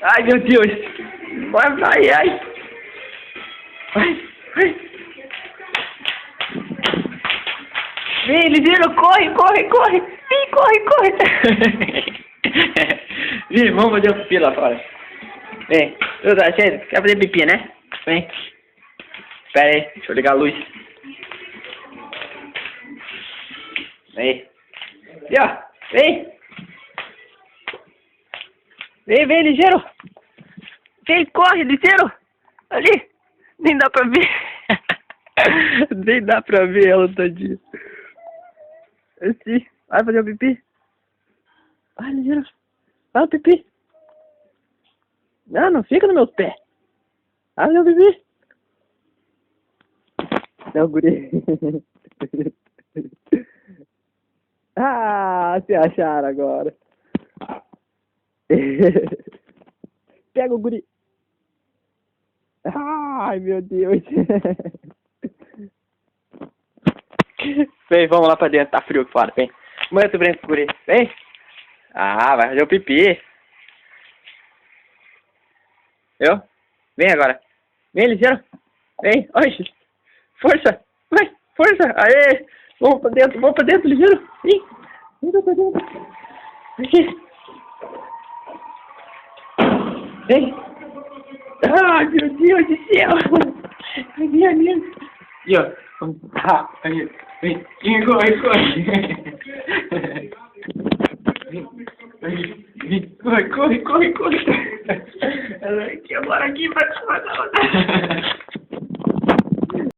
Ai, meu Deus. Vai, ai. Vai. Vem, ligeiro, corre. Vem, corre. Vem, vamos fazer um pipi lá fora. Vem, tu tá cheio? Quer fazer pipi, né? Vem. Espera aí, deixa eu ligar a luz. Vem. E ó, vem. Vem, ligeiro. Vem, corre, ligeiro. Ali. Nem dá pra ver. Nem dá pra ver ela todinha. Sim. Vai fazer o pipi. Vai, ligeiro. Vai o pipi. Não fica no meu pé. Vai fazer o pipi. Não, guri. Ah, se acharam agora. Pega o guri. Ai, meu Deus. Vem, vamos lá pra dentro. Tá frio aqui fora. Vem. Manda tu branco, guri. Vem. Ah, vai fazer o pipi. Eu? Vem agora. Vem, ligeiro. Vem. Oxe. Força. Vai. Força. Aê. Vamos pra dentro, ligeiro. Vem. Vem pra dentro. Aqui. Vem. Ai, meu Deus do céu. Vem. E ó. Aí. Vem. Corre. Vem. Corre. Ela aqui, agora aqui, vai.